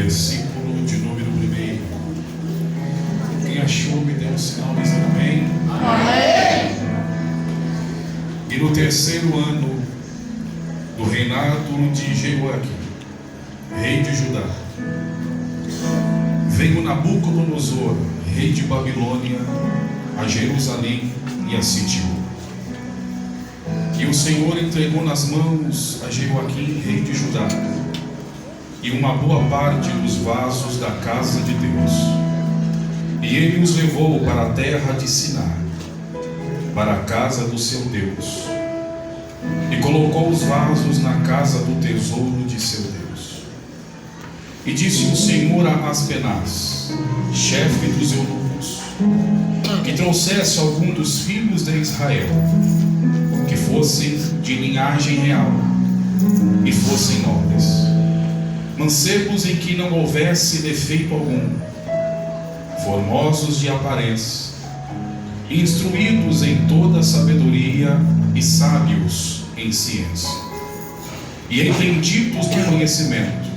versículo de número 1. Quem achou, me dê um sinal dizendo amém. Amém. E no 3º ano do reinado de Jeoaquim, rei de Judá, veio Nabucodonosor, rei de Babilônia, a Jerusalém e a sitiou. E o Senhor entregou nas mãos a Jeoaquim, rei de Judá, e uma boa parte dos vasos da casa de Deus. E ele os levou para a terra de Sinar, para a casa do seu Deus, e colocou os vasos na casa do tesouro de seu Deus. E disse o Senhor a Aspenaz, chefe dos eunucos, que trouxesse algum dos filhos de Israel, que fossem de linhagem real e fossem nobres, mancebos em que não houvesse defeito algum, formosos de aparência, instruídos em toda sabedoria e sábios em ciência, e entendidos do conhecimento,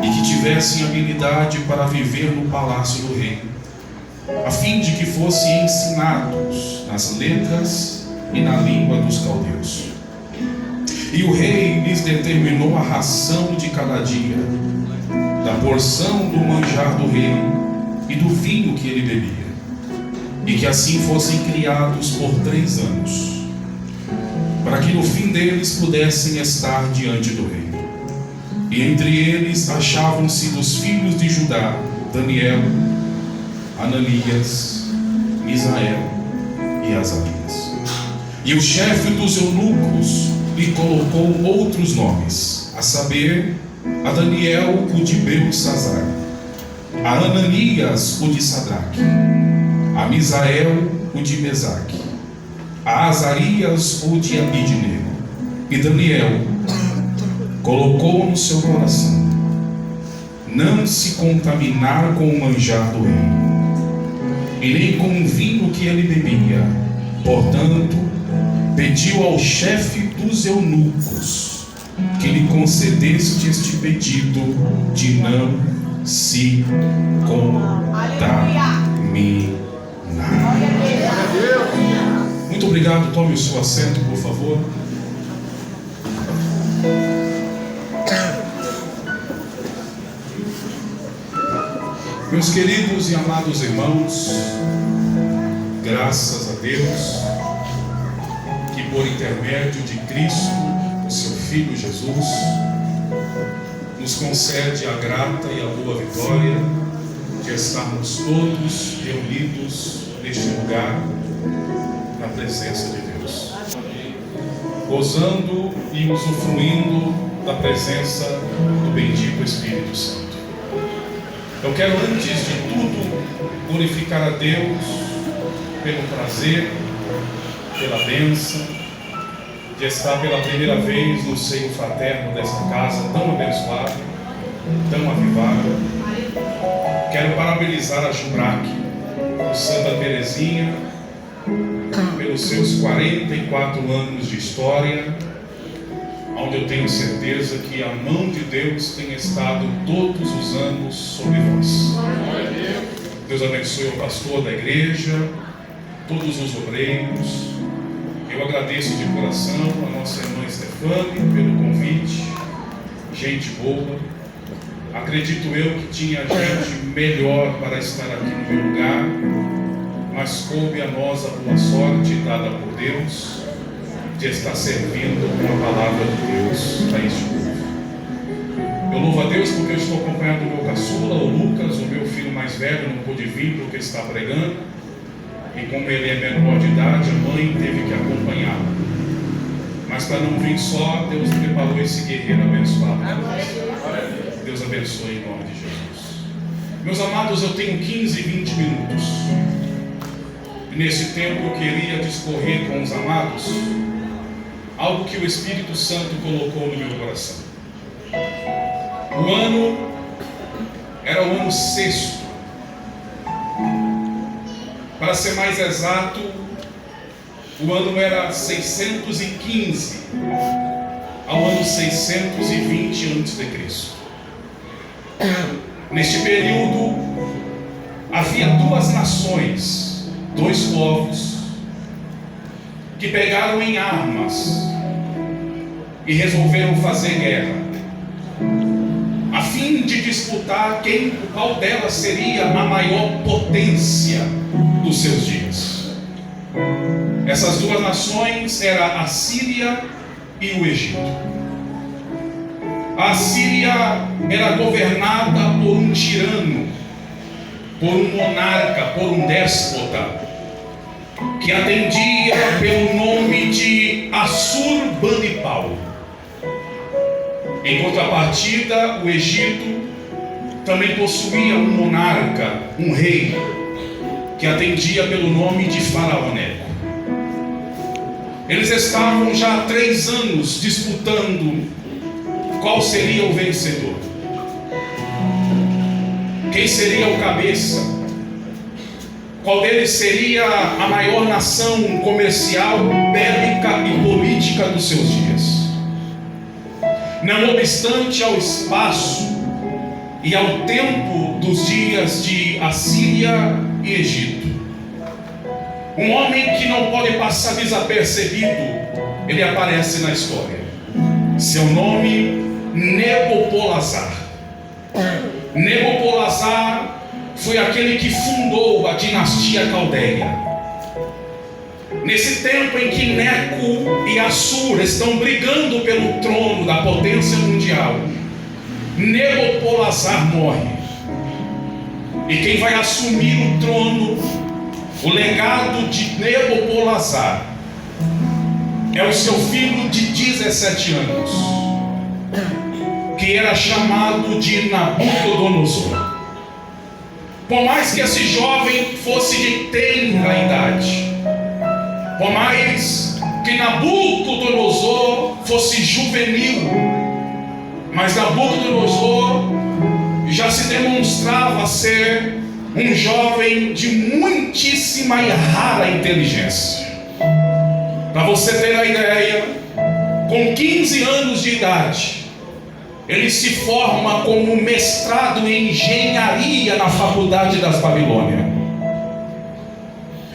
e que tivessem habilidade para viver no palácio do rei, a fim de que fossem ensinados nas letras e na língua dos caldeus. E o rei lhes determinou a ração de cada dia, da porção do manjar do rei e do vinho que ele bebia, e que assim fossem criados por 3 anos, para que no fim deles pudessem estar diante do rei. E entre eles achavam-se dos filhos de Judá Daniel, Ananias, Misael e Azarias. E o chefe dos eunucos lhe colocou outros nomes, a saber, a Daniel o de Beltesazar, a Ananias o de Sadraque, a Misael o de Mesaque, a Azarias o de Abidnego. E Daniel colocou no seu coração não se contaminar com o manjar do rei, e nem com o vinho que ele bebia. Portanto, pediu ao chefe dos eunucos que lhe concedesse este pedido de não se contaminar. Muito obrigado. Tome o seu assento, por favor. Meus queridos e amados irmãos, graças a Deus que por intermédio de Cristo, o seu Filho Jesus, nos concede a grata e a boa vitória de estarmos todos reunidos neste lugar, na presença de Deus, gozando e usufruindo da presença do bendito Espírito Santo. Eu quero, antes de tudo, glorificar a Deus pelo prazer, pela bênção de estar pela primeira vez no seio fraterno desta casa tão abençoada, tão avivada. Quero parabenizar a Jubrac, o Santa Teresinha, pelos seus 44 anos de história, onde eu tenho certeza que a mão de Deus tem estado todos os anos sobre vós. Deus abençoe o pastor da igreja, todos os obreiros. Eu agradeço de coração a nossa irmã Stefane pelo convite, gente boa. Acredito eu que tinha gente melhor para estar aqui no meu lugar, mas coube a nós a boa sorte dada por Deus de estar servindo com a palavra de Deus a este povo. Eu louvo a Deus porque eu estou acompanhando o meu caçula, o Lucas, o meu filho mais velho, não pôde vir porque está pregando, e como ele é menor de idade, a mãe teve que acompanhá-lo. Mas para não vir só, Deus preparou esse guerreiro abençoado. Deus abençoe em nome de Jesus. Meus amados, eu tenho 15, 20 minutos. E nesse tempo eu queria discorrer com os amados algo que o Espírito Santo colocou no meu coração. O ano era o ano 6º. Para ser mais exato, o ano era 615 ao ano 620 a.C. Neste período, havia duas nações, dois povos, que pegaram em armas e resolveram fazer guerra, a fim de disputar qual delas seria a maior potência dos seus dias. Essas duas nações eram a Síria e o Egito. A Síria era governada por um tirano, por um monarca, por um déspota, que atendia pelo nome de Assurbanipal. Em contrapartida, o Egito também possuía um monarca, um rei, que atendia pelo nome de Faraó Neco. Eles estavam já há 3 anos disputando qual seria o vencedor, quem seria o cabeça, qual deles seria a maior nação comercial, bélica e política dos seus dias. Não obstante ao espaço e ao tempo dos dias de Assíria e Egito, um homem que não pode passar desapercebido, ele aparece na história. Seu nome, Nabopolassar. Nabopolassar foi aquele que fundou a dinastia caldeia. Nesse tempo em que Neco e Assur estão brigando pelo trono da potência mundial, Nabopolassar morre. E quem vai assumir o trono, o legado de Nabopolassar, é o seu filho de 17 anos, que era chamado de Nabucodonosor. Por mais que esse jovem fosse de tenra idade, por mais que Nabucodonosor fosse juvenil, mas Nabucodonosor já se demonstrava ser um jovem de muitíssima e rara inteligência. Para você ter a ideia, com 15 anos de idade, ele se forma como mestrado em engenharia na faculdade das Babilônias.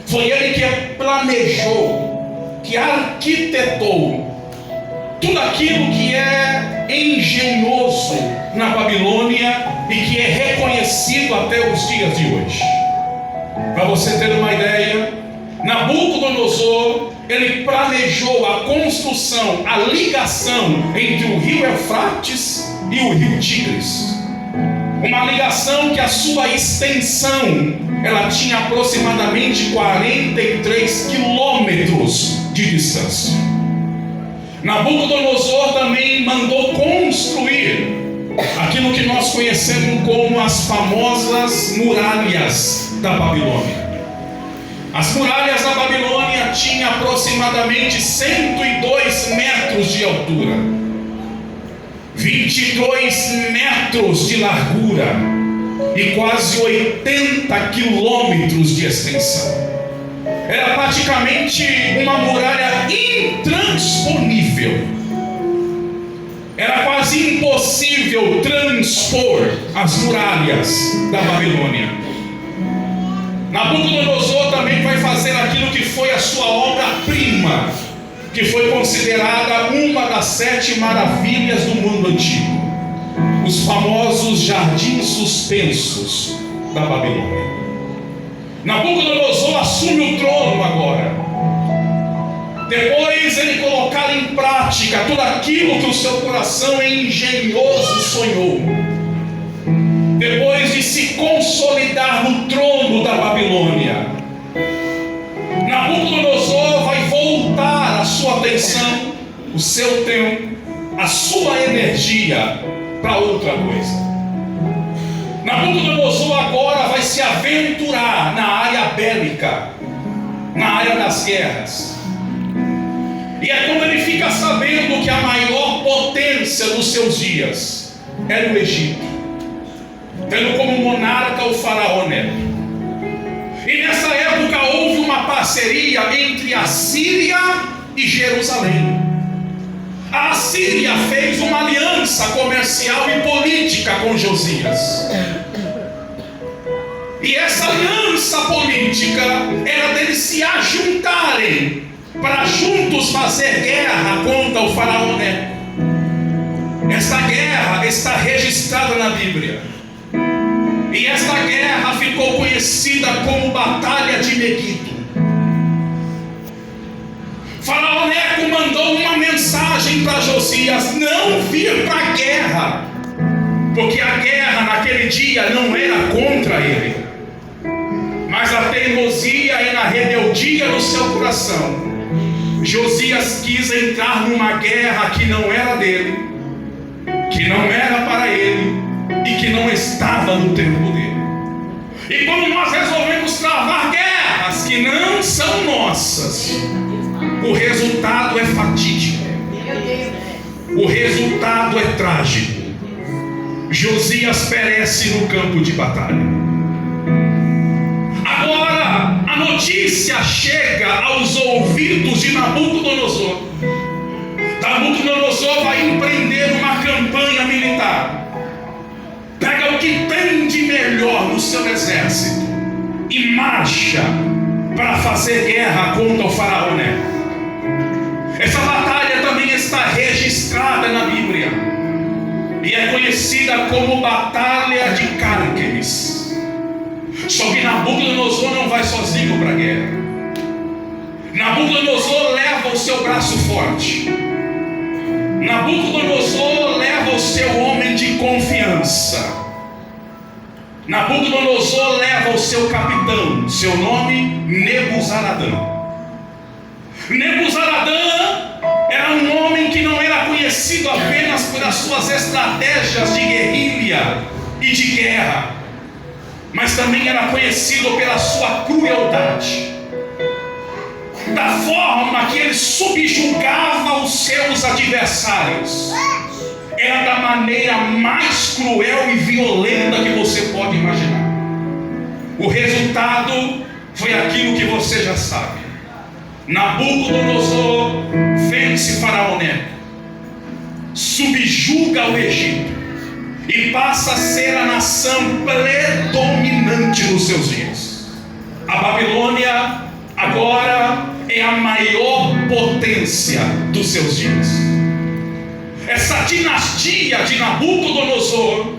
Foi ele que planejou, que arquitetou tudo aquilo que é engenhoso na Babilônia e que é reconhecido até os dias de hoje. Para você ter uma ideia, Nabucodonosor, ele planejou a construção, a ligação entre o rio Eufrates e o rio Tigres. Uma ligação que a sua extensão, ela tinha aproximadamente 43 quilômetros de distância. Nabucodonosor também mandou construir aquilo que nós conhecemos como as famosas muralhas da Babilônia. As muralhas da Babilônia tinham aproximadamente 102 metros de altura, 22 metros de largura e quase 80 quilômetros de extensão. Era praticamente uma muralha intransponível. Era quase impossível transpor as muralhas da Babilônia. Nabucodonosor também vai fazer aquilo que foi a sua obra-prima, que foi considerada uma das 7 maravilhas do mundo antigo, os famosos jardins suspensos da Babilônia. Nabucodonosor assume o trono agora. Depois ele colocar em prática tudo aquilo que o seu coração engenhoso sonhou. Depois de se consolidar no trono da Babilônia, Nabucodonosor vai voltar a sua atenção, o seu tempo, a sua energia para outra coisa. Nabucodonosor agora vai se aventurar na área bélica, na área das guerras. E é quando ele fica sabendo que a maior potência dos seus dias era o Egito, tendo como monarca o Faraó Neco. E nessa época houve uma parceria entre a Síria e Jerusalém. a Assíria fez uma aliança comercial e política com Josias. E essa aliança política era deles se ajuntarem para juntos fazer guerra contra o faraó Neco. Esta guerra está registrada na Bíblia. E esta guerra ficou conhecida como Batalha de Meguido. Faraó Neco mandou uma mensagem para Josias não vir para a guerra, porque a guerra naquele dia não era contra ele, mas na teimosia e na rebeldia no seu coração, Josias quis entrar numa guerra que não era dele, que não era para ele e que não estava no tempo dele. E quando nós resolvemos travar guerras que não são nossas, o resultado é fatídico, o resultado é trágico. Josias perece no campo de batalha. Agora a notícia chega aos ouvidos de Nabucodonosor. Nabucodonosor vai empreender uma campanha militar. Pega o que tem de melhor no seu exército e marcha para fazer guerra contra o faraó Neco. Essa batalha também está registrada na Bíblia e é conhecida como Batalha de Cárquemes. Só que Nabucodonosor não vai sozinho para a guerra. Nabucodonosor leva o seu braço forte. Nabucodonosor leva o seu homem de confiança. Nabucodonosor leva o seu capitão, seu nome Nebuzaradã. Nebuzaradã era um homem que não era conhecido apenas pelas suas estratégias de guerrilha e de guerra, mas também era conhecido pela sua crueldade, da forma que ele subjugava os seus adversários. Era da maneira mais cruel e violenta que você pode imaginar. O resultado foi aquilo que você já sabe. Nabucodonosor vence faraó Neco, subjuga o Egito e passa a ser a nação predominante nos seus dias. A Babilônia agora é a maior potência dos seus dias. Essa dinastia de Nabucodonosor,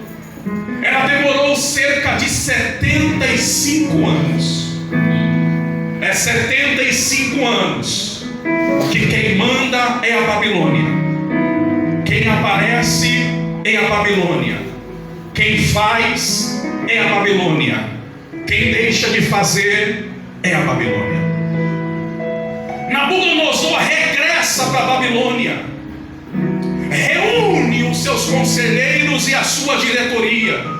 ela demorou cerca de 75 anos. É 75 anos que quem manda é a Babilônia, quem aparece é a Babilônia, quem faz é a Babilônia, quem deixa de fazer é a Babilônia. Nabucodonosor regressa para a Babilônia, reúne os seus conselheiros e a sua diretoria,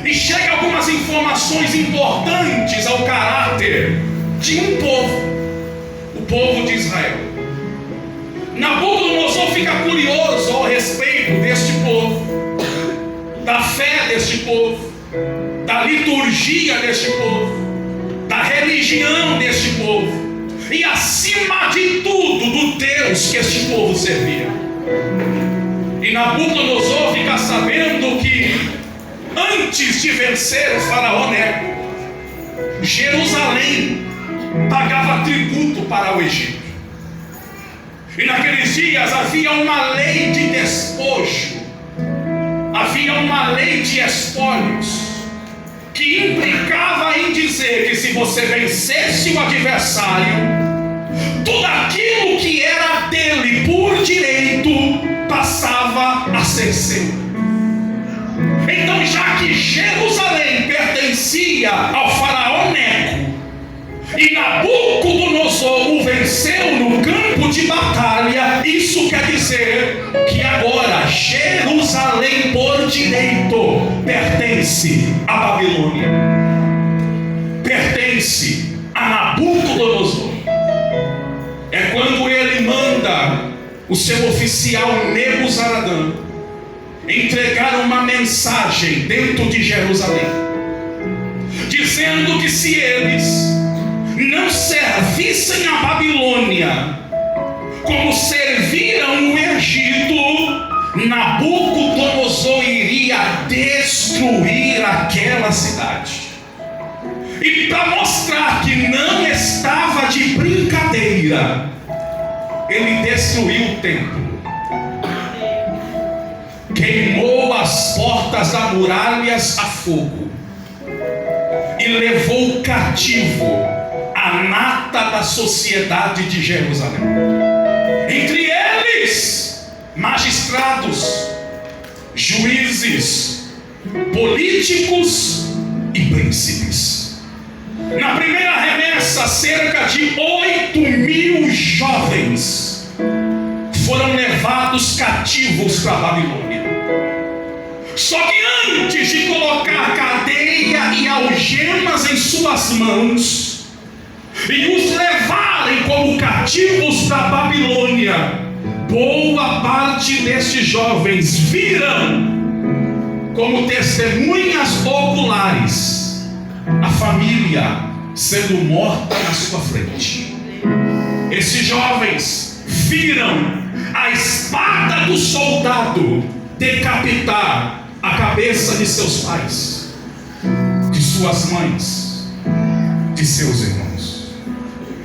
e chega algumas informações importantes ao caráter de um povo, o povo de Israel. Nabucodonosor fica curioso ao respeito deste povo, da fé deste povo, da liturgia deste povo, da religião deste povo e, acima de tudo, do Deus que este povo servia. E Nabucodonosor fica sabendo que antes de vencer o faraó Neco, Jerusalém pagava tributo para o Egito. E naqueles dias havia uma lei de despojo, havia uma lei de espólios, que implicava em dizer que se você vencesse o adversário, tudo aquilo que era dele por direito passava a ser seu. Então, já que Jerusalém pertencia ao faraó Neco e Nabucodonosor o venceu no campo de batalha, isso quer dizer que agora Jerusalém por direito pertence à Babilônia, pertence a Nabucodonosor. É quando ele manda o seu oficial Nebuzaradã entregar uma mensagem dentro de Jerusalém, dizendo que se eles não servissem a Babilônia como serviam naquela cidade. E para mostrar que não estava de brincadeira, ele destruiu o templo, queimou as portas das muralhas a fogo e levou cativo a nata da sociedade de Jerusalém. Entre eles, magistrados, juízes, políticos e príncipes. Na primeira remessa, cerca de 8.000 jovens foram levados cativos para a Babilônia. Só que antes de colocar cadeia e algemas em suas mãos e os levarem como cativos para a Babilônia, boa parte destes jovens viram como testemunhas oculares a família sendo morta na sua frente. Esses jovens viram a espada do soldado decapitar a cabeça de seus pais, de suas mães, de seus irmãos.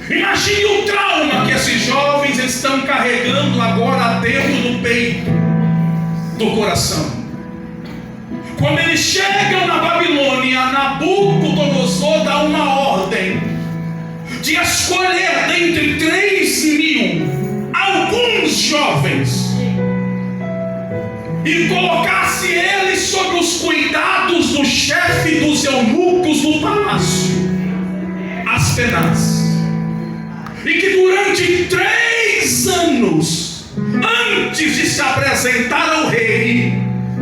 Imagine o trauma que esses jovens estão carregando agora dentro do peito, do coração. Quando eles chegam na Babilônia, Nabucodonosor dá uma ordem de escolher dentre 3.000 alguns jovens e colocasse eles sob os cuidados do chefe dos eunucos do palácio, Aspenaz, e que durante 3 anos, antes de se apresentar ao rei,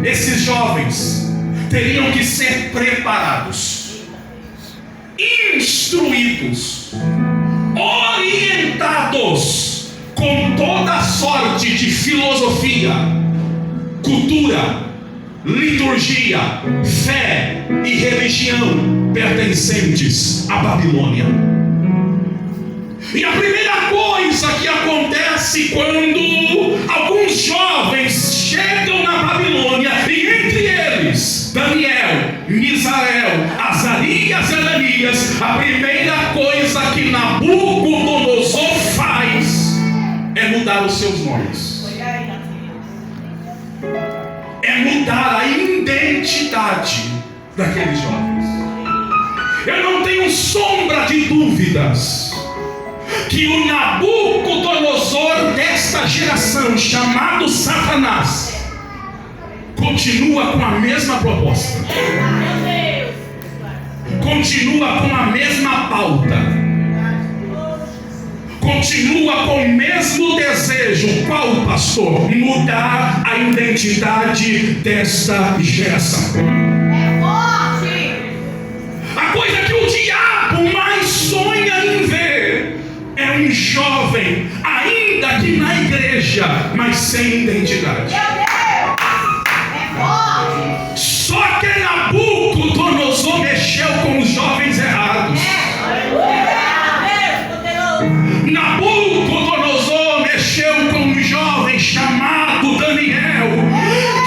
esses jovens teriam que ser preparados, instruídos, orientados com toda a sorte de filosofia, cultura, liturgia, fé e religião pertencentes à Babilônia. E a primeira coisa que acontece quando alguns jovens chegam na Babilônia, e entre eles Daniel, Misael, Azarias e Ananias, a primeira coisa que Nabucodonosor faz é mudar os seus nomes, é mudar a identidade daqueles jovens. Eu não tenho sombra de dúvidas que o Nabucodonosor desta geração, chamado Satanás, continua com a mesma proposta, continua com a mesma pauta, continua com o mesmo desejo. Qual, pastor? Mudar a identidade desta geração. A coisa que o diabo mais sonha em ver é um jovem, ainda que na igreja, mas sem identidade. Só que Nabucodonosor mexeu com os jovens errados. Nabucodonosor mexeu com um jovem chamado Daniel,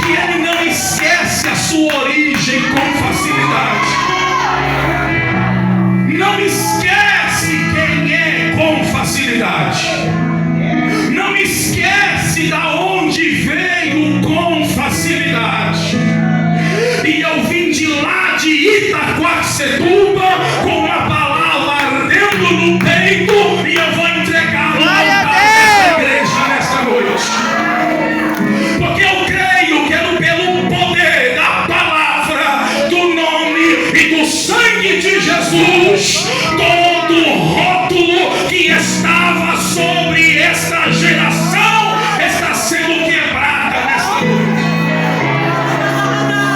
que ele não esquece a sua origem com facilidade. Não esquece quem é com facilidade. Não esquece da onde veio com facilidade. E eu vim de lá de Itaquaquecetuba com uma palavra ardendo no peito, e eu vou entregar no altar dessa igreja nesta noite, porque eu creio que é pelo poder da palavra, do nome e do sangue de Jesus, todo rótulo que estava sobre esta geração está sendo quebrada nesta noite.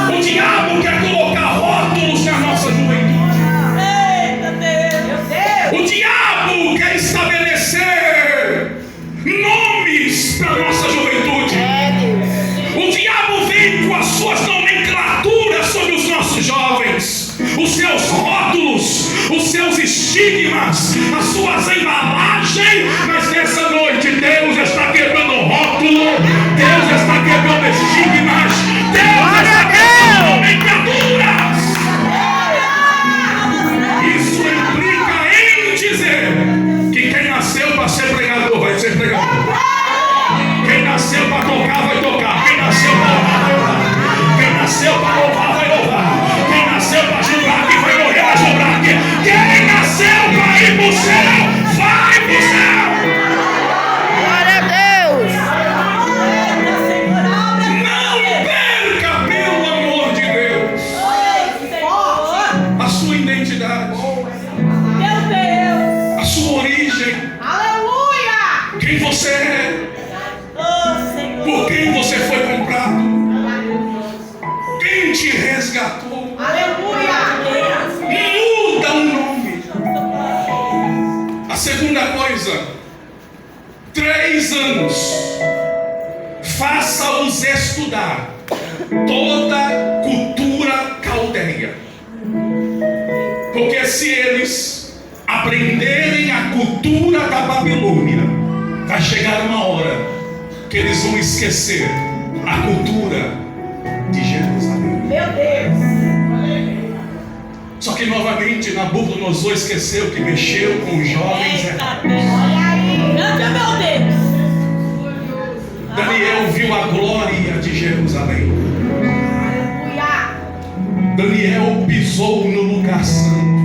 O diabo quer colocar rótulos na nossa juventude. O diabo quer estabelecer nomes para a nossa juventude. O diabo vem com as suas nomenclaturas sobre os nossos jovens, os seus rótulos, os seus estigmas, as suas embalagens. Mas nessa noite Deus está quebrando rótulo, Deus está quebrando estigmas, Deus está quebrando nomenclaturas. quem você é, por quem você foi comprado, quem te resgatou. Aleluia! Muda o nome. A segunda coisa, 3 anos, faça-os estudar toda cultura caldeia, porque se eles aprenderem a cultura da Babilônia, vai chegar uma hora que eles vão esquecer a cultura de Jerusalém. Meu Deus! Só que novamente Nabucodonosor esqueceu que mexeu com os jovens. Olha aí! Meu Deus! Daniel viu a glória de Jerusalém. Aleluia! Daniel pisou no lugar santo.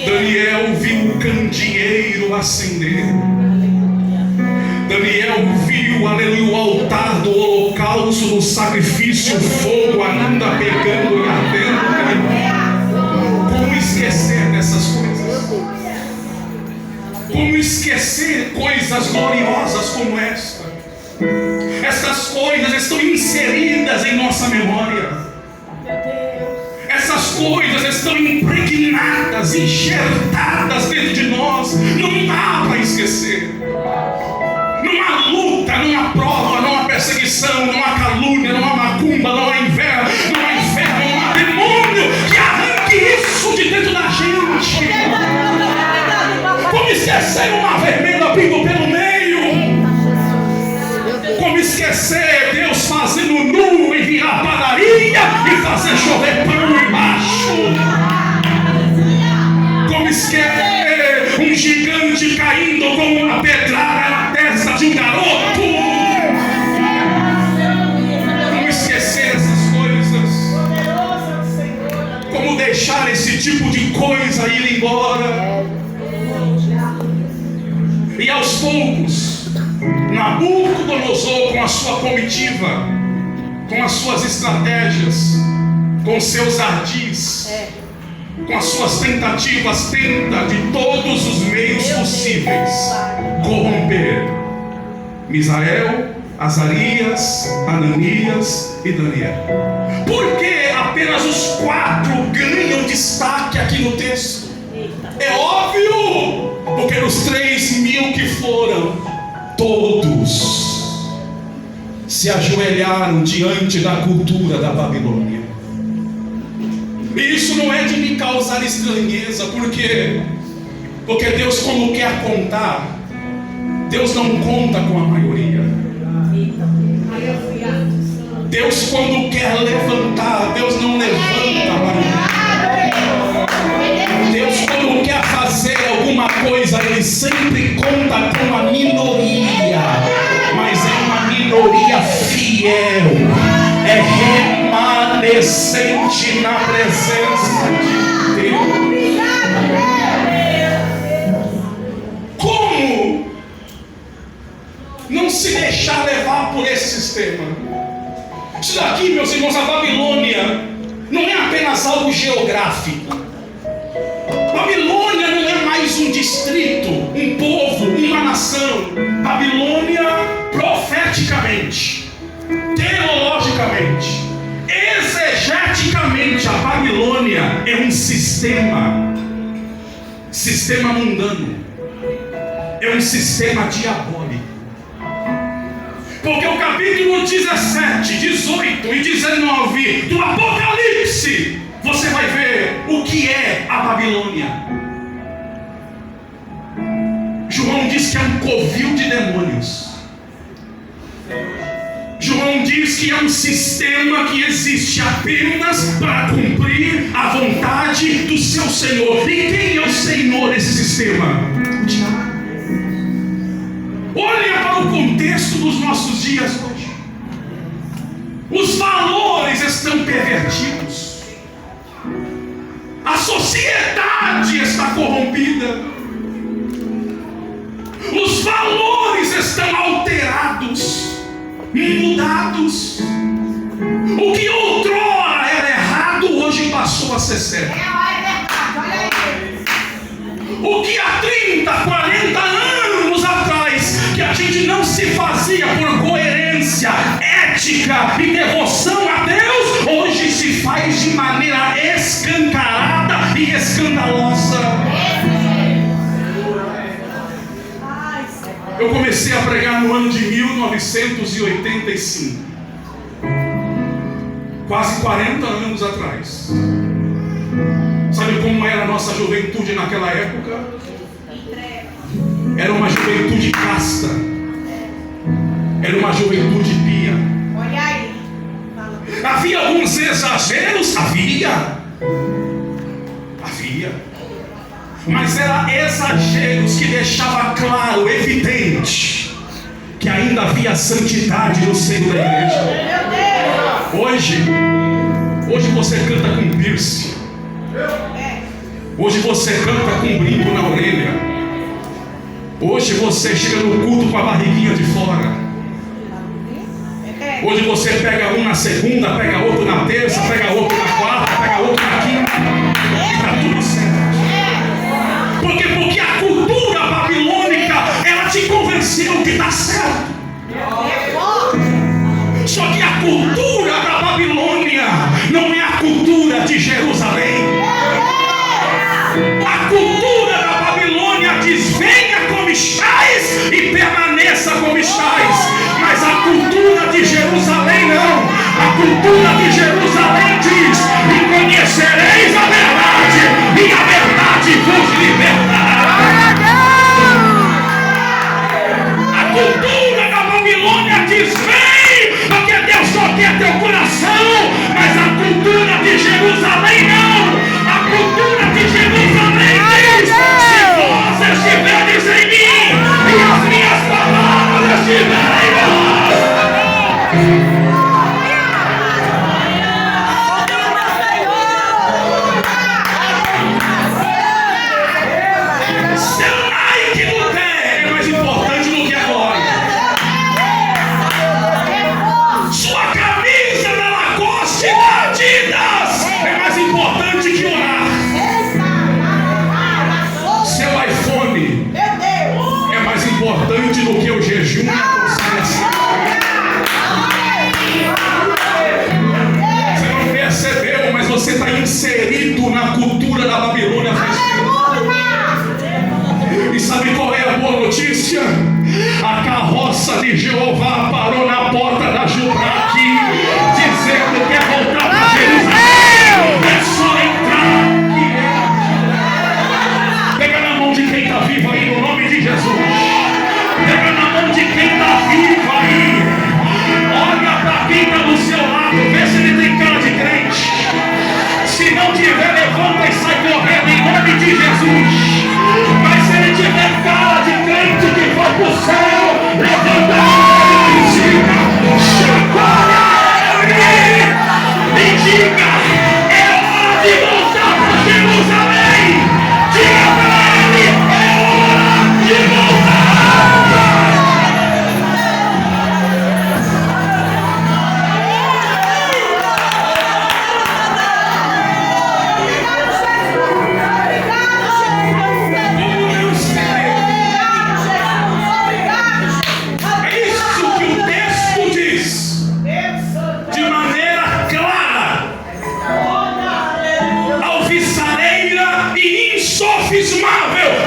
Daniel viu o candeeiro acender. Daniel viu, aleluia, o altar do holocausto, do sacrifício, o fogo ainda pegando e ardendo. Como esquecer dessas coisas? Como esquecer coisas gloriosas como esta? Essas coisas estão inseridas em nossa memória. Essas coisas estão impregnadas, enxertadas dentro de nós. Não dá para esquecer. Não há luta, não há prova, não há perseguição, não há calúnia, não há macumba, não há inveja, não há inferno, não há demônio que arranque isso de dentro da gente. Como esquecer uma vermelha pingo pelo meio? Como esquecer Deus fazendo nuvem virar padaria e fazer chover pão embaixo? Como esquecer um gigante caindo com uma pedrada na testa de um garoto? Como esquecer essas coisas? Como deixar esse tipo de coisa ir embora? E aos poucos, Nabucodonosor, com a sua comitiva, com as suas estratégias, com seus ardis, com as suas tentativas, tenta de todos os meios possíveis corromper Misael, Azarias, Ananias e Daniel. Por que apenas os 4 ganham destaque aqui no texto? É óbvio, porque nos 3.000 que foram, todos se ajoelharam diante da cultura da Babilônia. E isso não é de me causar estranheza, porque Deus, quando quer contar, Deus não conta com a maioria. Deus, quando quer levantar, Deus não levanta a maioria. Deus, quando quer fazer alguma coisa, Ele sempre conta com a minoria, mas é uma minoria fiel, é remanescente na presença de Deus. Como não se deixar levar por esse sistema? Isso daqui, meus irmãos, a Babilônia não é apenas algo geográfico. Babilônia não é mais um distrito, um povo, uma nação. Babilônia, profeticamente, teologicamente, exegeticamente, a Babilônia é um sistema mundano, é um sistema diabólico. Porque o capítulo 17, 18 e 19 do Apocalipse, você vai ver o que é a Babilônia. João diz que é um covil de demônios. João diz que é um sistema que existe apenas para cumprir a vontade do seu Senhor. E quem é o Senhor desse sistema? O diabo. Olha para o contexto dos nossos dias hoje. Os valores estão pervertidos. A sociedade está corrompida. Os valores estão alterados, mudados. O que outrora era errado, hoje passou a ser certo. O que há 30, 40 anos se fazia por coerência, ética e devoção a Deus, hoje se faz de maneira escancarada e escandalosa. Eu comecei a pregar no ano de 1985, quase 40 anos atrás. Sabe como era a nossa juventude naquela época? Era uma juventude casta. Era uma juventude pia. Olha aí. Havia alguns exageros? Havia. Mas eram exageros que deixava claro, evidente, que ainda havia santidade no seio da igreja. Hoje você canta com piercing. Hoje você canta com brinco na orelha. Hoje você chega no culto com a barriguinha de fora. Hoje você pega um na segunda, pega outro na terça, pega outro na quarta, pega outro na quinta. E tá tudo certo. Porque a cultura babilônica, ela te convenceu que está certo. Só que a cultura da Babilônia não é a cultura de Jerusalém. A cultura da Babilônia diz: venha como estáis e permaneça como estáis. Mas a cultura de Jerusalém não. A cultura de Jerusalém diz: e conhecereis a verdade, e a verdade vos libertará. A cultura da Babilônia diz: vem, porque Deus só quer teu coração. Mas a cultura de Jerusalém não. A cultura de Jerusalém diz: se vós estiverdes em mim e as minhas palavras estiverem em vós. Seu Nike no pé é mais importante do que a glória. Sua camisa da Lacoste e da Adidas é mais importante que orar. Seu iPhone é mais importante do que o jejum e a consagração. Você não percebeu, mas você está inserido na cultura da Babilônia faz tempo. E sabe qual é a boa notícia? A carroça de Jeová parou na porta da Jubraque, dizendo que quer voltar para Jerusalém. É só entrar que é. Pega na mão de quem está vivo aí, no nome de Jesus. Pega na mão de quem está vivo aí. Olha para quem está do seu lado, vê se ele tem cara de crente. Se não tiver, levanta e sai correndo em nome de Jesus. Mas se ele tiver cara de crente que foi pro céu, levanta a mão e diga: chacoalha ele e diga: é hora de voltar para Jerusalém. Diga para ele: é hora de voltar.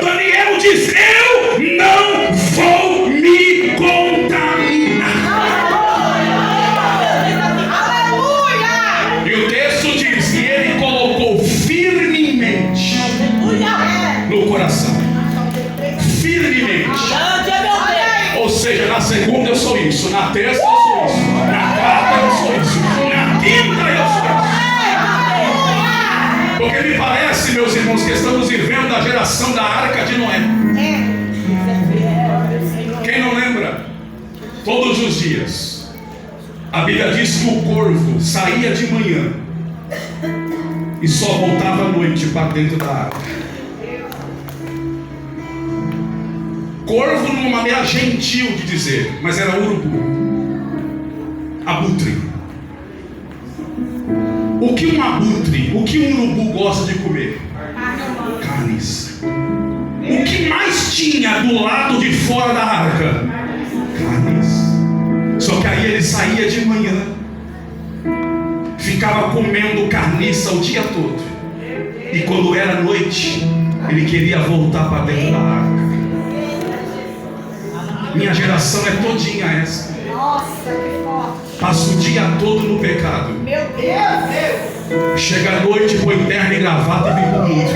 Daniel diz: eu não vou me contaminar. E o texto diz que ele colocou firmemente no coração. Firmemente. Ou seja, na segunda eu sou isso, na terça eu sou isso, na quarta eu sou isso, na quinta eu sou isso. Porque me parece, meus irmãos, que estamos vivendo a geração da Arca de Noé. Quem não lembra? Todos os dias a Bíblia diz que o corvo saía de manhã e só voltava à noite para dentro da arca. Corvo numa maneira gentil de dizer, mas era urubu, abutre. O que um abutre, o que um urubu gosta de comer? Carnes. O que mais tinha do lado de fora da arca? carnes. Só que aí ele saía de manhã, ficava comendo carniça o dia todo, e quando era noite ele queria voltar para dentro da arca. Minha geração é todinha essa. Nossa, que forte. Passa o dia todo no pecado. Meu Deus. Chega à noite, põe terno e gravata e vem pro mundo.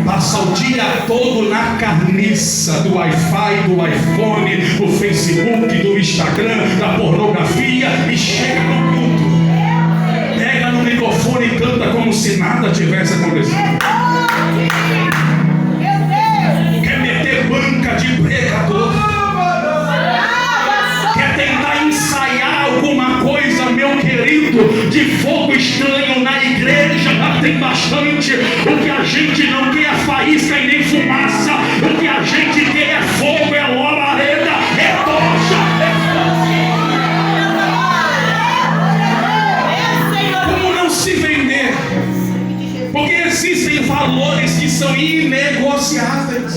Passa o dia todo na carniça do Wi-Fi, do iPhone, do Facebook, do Instagram, da pornografia, e chega no culto, pega no microfone e canta como se nada tivesse acontecido. Meu Deus. Quer meter banca de pregador, quer tentar ensaiar alguma coisa, meu querido, de fogo estranho na igreja. Tem bastante. O que a gente não quer é faísca e nem fumaça. O que a gente quer é fogo, é labareda, é tocha, é fogo. Como não se vender? Porque existem valores que são inegociáveis.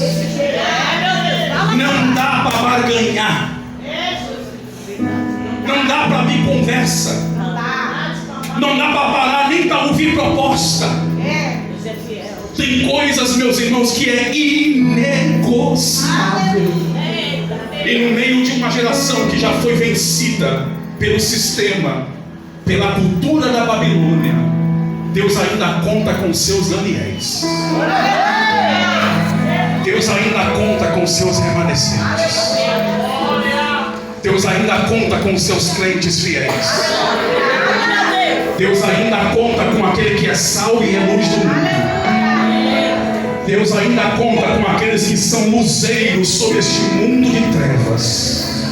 Não dá para barganhar. Não dá para abrir conversa. Não dá para parar nem para ouvir proposta. Tem coisas, meus irmãos, que é inegociável. E no meio de uma geração que já foi vencida pelo sistema, pela cultura da Babilônia, Deus ainda conta com seus Daniéis. Deus ainda conta com seus remanescentes. Deus ainda conta com seus crentes fiéis. Deus ainda conta com aquele que é sal e é luz do mundo. Deus ainda conta com aqueles que são luzeiros sobre este mundo de trevas.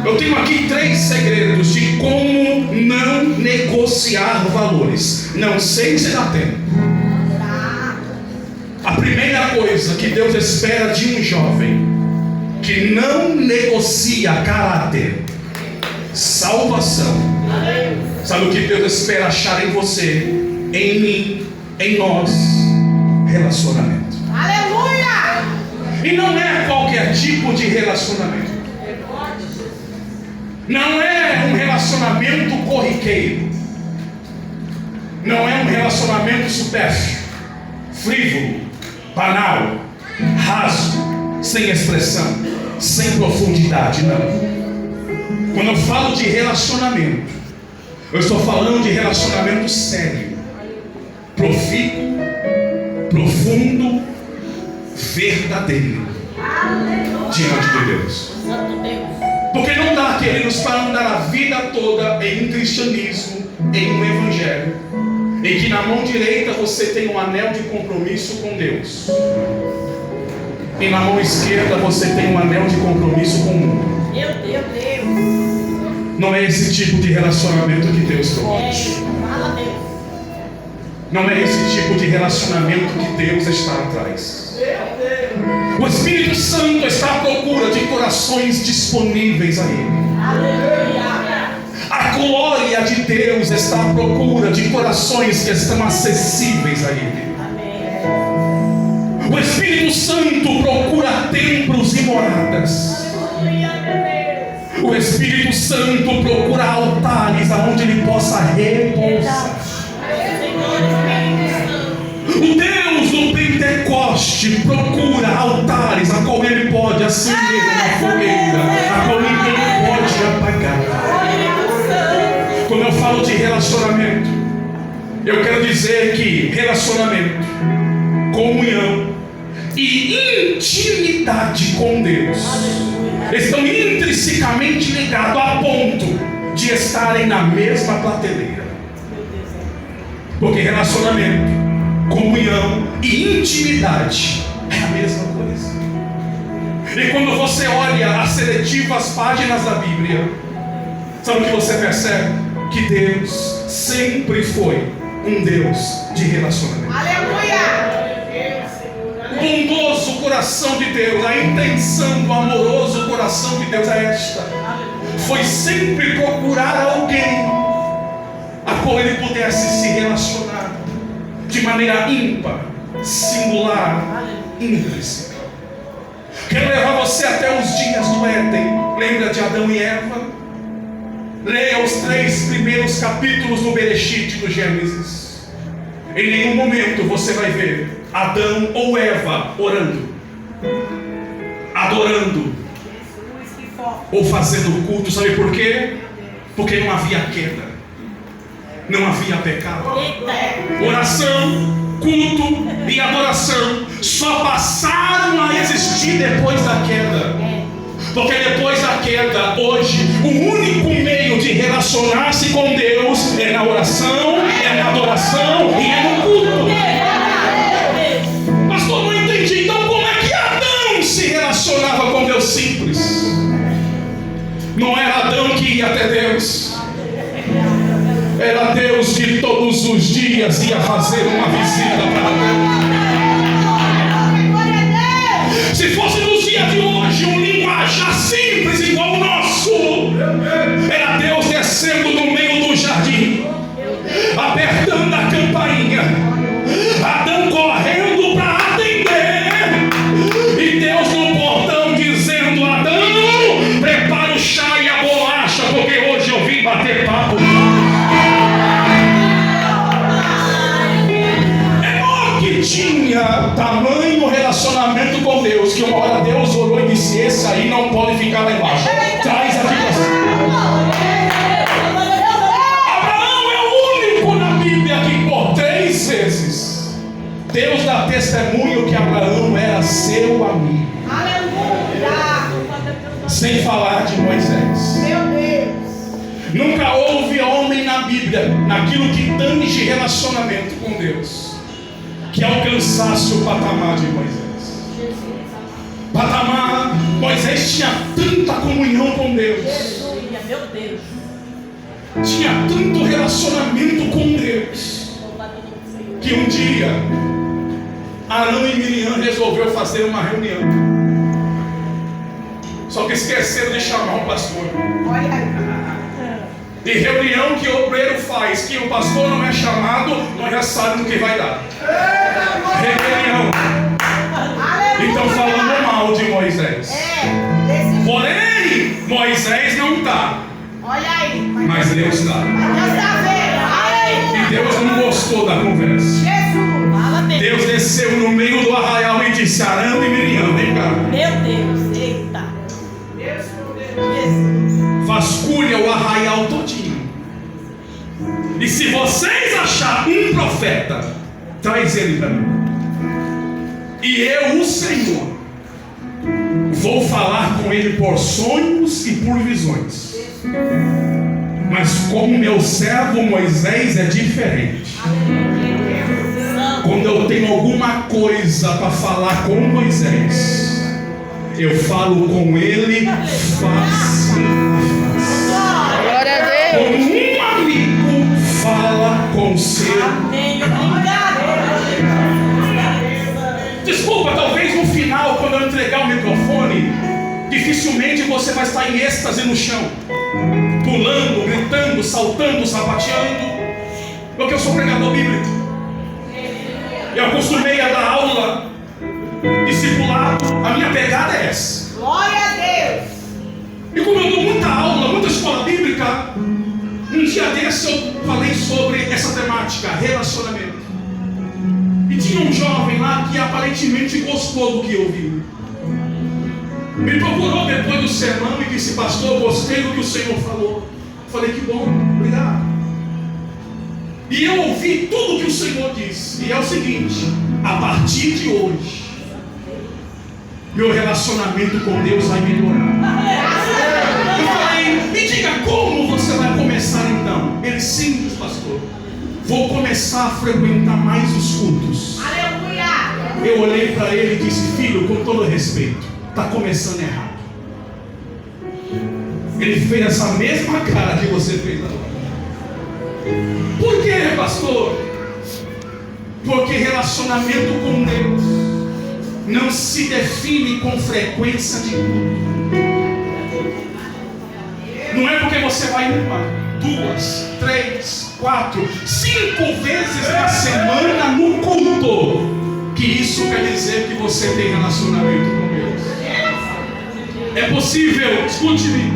Eu tenho aqui 3 segredos de como não negociar valores. Não sei se dá tempo. A primeira coisa que Deus espera de um jovem que não negocia caráter, salvação. Sabe o que Deus espera achar em você, em mim, em nós? Relacionamento. Aleluia! E não é qualquer tipo de relacionamento. Não é um relacionamento corriqueiro. Não é um relacionamento supérfluo, frívolo, banal, raso, sem expressão, sem profundidade, não. Quando eu falo de relacionamento, eu estou falando de relacionamento sério, profícuo, profundo, verdadeiro, diante de Deus. Porque não dá, queridos, para andar a vida toda em um cristianismo, em um evangelho, em que na mão direita você tem um anel de compromisso com Deus, e na mão esquerda você tem um anel de compromisso com o mundo. Meu Deus. Não é esse tipo de relacionamento que Deus promete. Não é esse tipo de relacionamento que Deus está atrás. O Espírito Santo está à procura de corações disponíveis a Ele. A glória de Deus está à procura de corações que estão acessíveis a Ele. O Espírito Santo procura templos e moradas. O Espírito Santo procura altares aonde Ele possa repousar. O Deus do Pentecoste procura altares a qual Ele pode acender uma fogueira, a qual ninguém pode apagar. Quando eu falo de relacionamento, eu quero dizer que relacionamento, comunhão e intimidade com Deus estão intrinsecamente ligados a ponto de estarem na mesma prateleira. Porque relacionamento, comunhão e intimidade é a mesma coisa. E quando você olha as seletivas páginas da Bíblia, sabe o que você percebe? Que Deus sempre foi um Deus de relacionamento. Aleluia! O bondoso coração de Deus, a intenção do amoroso coração de Deus é esta: foi sempre procurar alguém a qual Ele pudesse se relacionar de maneira ímpar, singular, intrínseca. Quero levar você até os dias do Éden. Lembra de Adão e Eva? Leia os 3 primeiros capítulos do Bereshit, do Gênesis. Em nenhum momento você vai ver Adão ou Eva orando, adorando ou fazendo culto. Sabe por quê? Porque não havia queda, não havia pecado. Oração, culto e adoração só passaram a existir depois da queda. Porque depois da queda, hoje, o único meio de relacionar-se com Deus é na oração, é na adoração e é no culto. Pastor, não entendi. Então como é que Adão se relacionava com Deus? Simples. Não era Adão que ia até Deus. Era Deus que todos os dias ia fazer uma visita para Deus. Se fosse nos dias de hoje um linguajar simples igual o nosso, era Deus descendo no meio do jardim, apertando a campainha, Adão correndo para atender, e Deus no portão dizendo: Adão, prepara o chá e a bolacha, porque hoje eu vim bater papo. Tinha tamanho relacionamento com Deus que uma hora Deus olhou e disse: esse aí não pode ficar lá embaixo, traz aqui para cima. Abraão é o único na Bíblia que por 3 vezes Deus dá testemunho que Abraão era seu amigo. Sem falar de Moisés. Meu Deus. Nunca houve homem na Bíblia, naquilo que tange relacionamento com Deus, que alcançasse o patamar de Moisés. Patamar, Moisés tinha tanta comunhão com Deus, Meu Deus. tinha tanto relacionamento com Deus, que um dia Arão e Miriam resolveu fazer uma reunião. Só que esqueceram de chamar um pastor. Olha aí. E reunião que o obreiro faz, que o pastor não é chamado, nós já sabemos o que vai dar. Reunião. Então falando mal de Moisés. Porém, Moisés não está. Olha aí. Mas Deus está. Deus está vendo. E Deus não gostou da conversa. Jesus. Deus desceu no meio do arraial e disse: Arão e Miriam, vem cá. Meu Deus. Eita. Jesus. Vasculha o arraial todinho. E se vocês acharem um profeta, traz ele para mim. E eu, o Senhor, vou falar com ele por sonhos e por visões. Mas como meu servo Moisés é diferente. Quando eu tenho alguma coisa para falar com Moisés, eu falo com ele face a face. Glória a Deus. Como um amigo fala com seu. Amém. Obrigado. Desculpa, talvez no final, quando eu entregar o microfone, dificilmente você vai estar em êxtase no chão, pulando, gritando, saltando, sapateando, porque eu sou pregador bíblico. Eu acostumei a dar aula, discipulado, a minha pegada é essa. Glória a Deus. E como eu dou muita aula, muita escola bíblica, um dia desse eu falei sobre essa temática, relacionamento. E tinha um jovem lá que aparentemente gostou do que eu vi. Me procurou depois do sermão e disse: pastor, gostei do que o Senhor falou. Falei: que bom, obrigado. E eu ouvi tudo que o Senhor disse. E é o seguinte: a partir de hoje, meu relacionamento com Deus vai melhorar. Eu falei: me diga como você vai começar então. Ele: simples, pastor. Vou começar a frequentar mais os cultos. Aleluia. Eu olhei para ele e disse: filho, com todo respeito, está começando errado. Ele fez essa mesma cara que você fez agora. Por quê, pastor? Porque relacionamento com Deus não se define com frequência de culto. Não é porque você vai uma, 2, 3, 4, 5 vezes na semana no culto que isso quer dizer que você tem relacionamento com Deus. É possível, escute-me,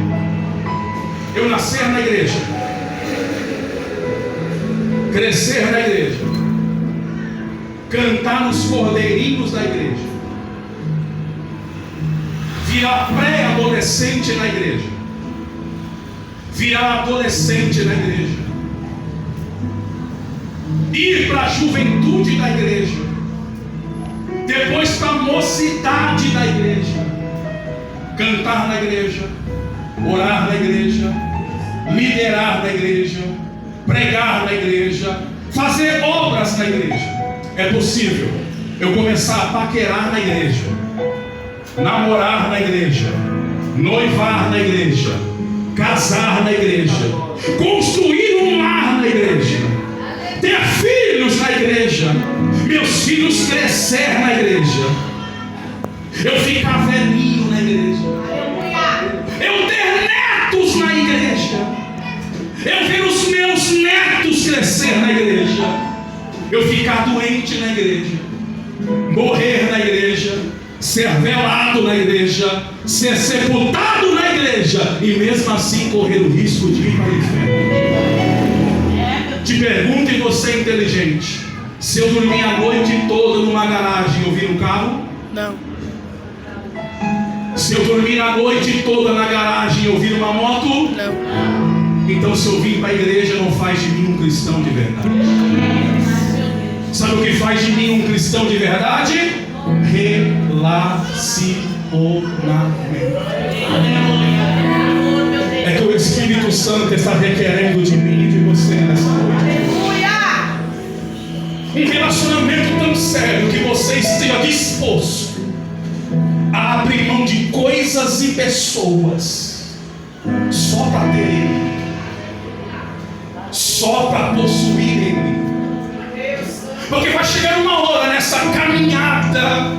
eu nascer na igreja, crescer na igreja, cantar nos cordeirinhos da igreja, virar pré-adolescente na igreja, virar adolescente na igreja, ir para a juventude da igreja, depois para a mocidade da igreja, cantar na igreja, orar na igreja, liderar na igreja, pregar na igreja, fazer obras na igreja. É possível eu começar a paquerar na igreja, namorar na igreja, noivar na igreja, casar na igreja, construir um lar na igreja, ter filhos na igreja, meus filhos crescer na igreja, eu ficar velhinho na igreja, eu ter netos na igreja, eu ver os meus netos crescer na igreja, eu ficar doente na igreja, morrer na igreja, ser velado na igreja, ser sepultado na igreja, e mesmo assim correr o risco de ir para o inferno. Te pergunto, e você é inteligente, se eu dormir a noite toda numa garagem, eu viro um carro? Não. Se eu dormir a noite toda na garagem, eu viro uma moto? Não. Então, se eu vim para a igreja, não faz de mim um cristão de verdade. Sabe o que faz de mim um cristão de verdade? Relacionamento. É que o Espírito Santo está requerendo de mim e de você nessa noite. Um relacionamento tão sério que você esteja disposto a abrir mão de coisas e pessoas só para ter Ele, só para possuir Ele. Porque vai chegar uma hora nessa caminhada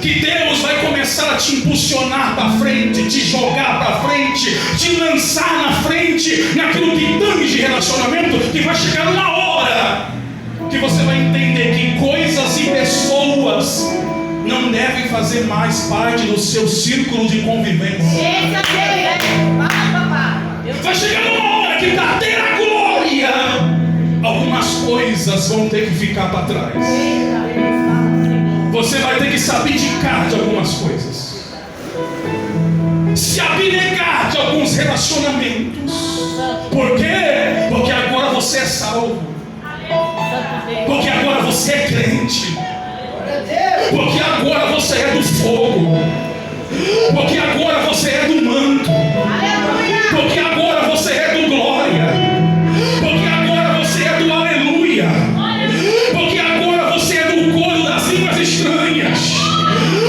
que Deus vai começar a te impulsionar para frente, te jogar para frente, te lançar na frente naquilo que tange relacionamento, que vai chegar uma hora que você vai entender que coisas e pessoas não devem fazer mais parte do seu círculo de convivência. Vai chegar uma hora que para ter a glória, algumas coisas vão ter que ficar para trás. Você vai ter que se abdicar de algumas coisas, se abnegar de alguns relacionamentos. Por quê? Porque agora você é salvo, porque agora você é crente, porque agora você é do fogo, porque agora você é do manto, porque agora você é do glória, porque agora você é do aleluia, porque agora você é do coro das línguas estranhas,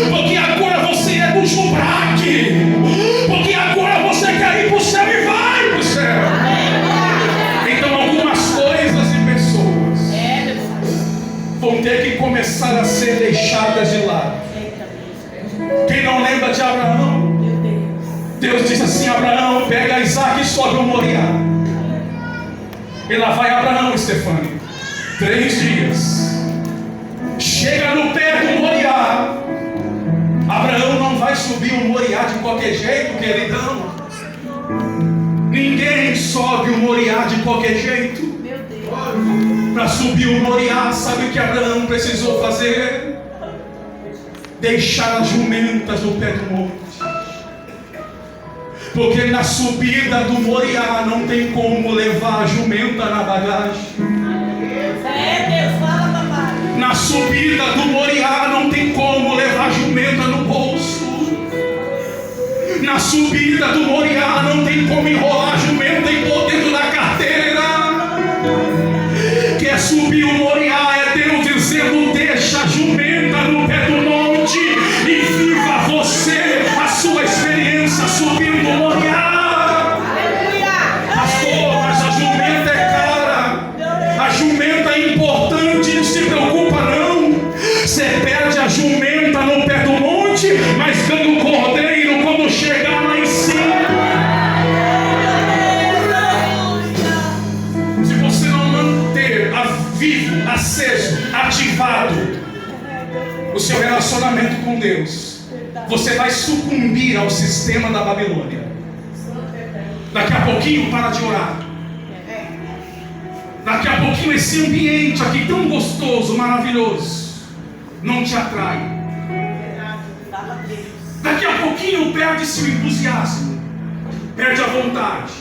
porque agora você é do jubraque, porque agora você quer ir para o céu e vai para o céu. Então algumas coisas e pessoas vão ter que começar a ser deixadas de lado. Quem não lembra de Abraão? Deus disse assim: Abraão, pega Isaac e sobe o Moriá. E lá vai Abraão, Stefani, 3 dias. Chega no pé do Moriá. Abraão não vai subir o Moriá de qualquer jeito, queridão. Ninguém sobe o Moriá de qualquer jeito. Para subir o Moriá, sabe o que Abraão precisou fazer? Deixar as jumentas no pé do monte. Porque na subida do Moriá não tem como levar a jumenta na bagagem. Na subida do Moriá não tem como levar a jumenta no bolso. Na subida do Moriá não tem como enrolar a jumenta e pôr dentro da carteira. Quer subir o Moriá é Deus dizendo: deixa a jumenta no pé do monte e viva você a sua experiência subindo o Moriá. Pastor, mas a jumenta é cara, a jumenta é importante, não se preocupa não. Você perde a jumenta no pé do monte, mas ganha o cordeiro quando chegar lá em cima. Se você não manter vivo, aceso, ativado o seu relacionamento com Deus, você vai sucumbir ao sistema da Babilônia. Daqui a pouquinho para de orar. Daqui a pouquinho esse ambiente aqui tão gostoso, maravilhoso, não te atrai. Daqui a pouquinho perde-se o entusiasmo, perde a vontade.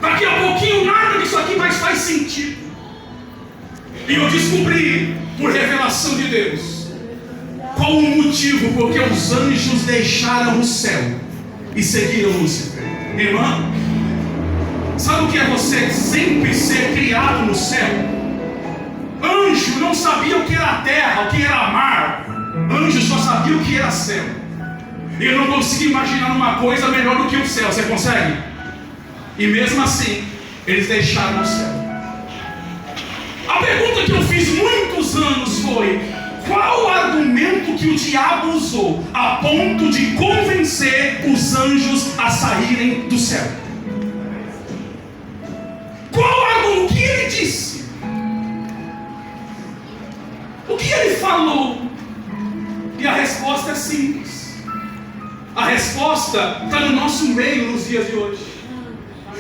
Daqui a pouquinho nada disso aqui mais faz sentido. E eu descobri, por revelação de Deus, qual o motivo porque os anjos deixaram o céu e seguiram Lúcifer. Irmã, sabe o que é você sempre ser criado no céu? Anjo não sabia o que era terra, o que era mar. Anjo só sabia o que era céu. E eu não consigo imaginar uma coisa melhor do que o céu. Você consegue? E mesmo assim, eles deixaram o céu. A pergunta que eu fiz muitos anos foi: qual o argumento que o diabo usou a ponto de convencer os anjos a saírem do céu? Qual o argumento? O que ele disse? O que ele falou? E a resposta é simples. A resposta está no nosso meio nos dias de hoje.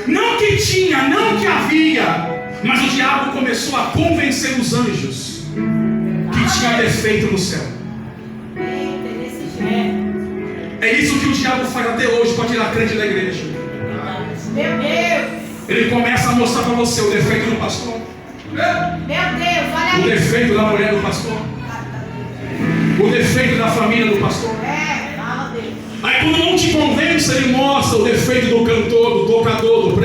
Não que tinha, não que havia, mas o diabo começou a convencer os anjos que tinha defeito no céu. É isso que o diabo faz até hoje para tirar crente da igreja. Meu Deus. Ele começa a mostrar para você o defeito do pastor, Meu Deus, olha o aí. defeito da mulher do pastor, o defeito da família do pastor. Fala Deus. Aí quando não te convence, ele mostra o defeito do cantor, do tocador,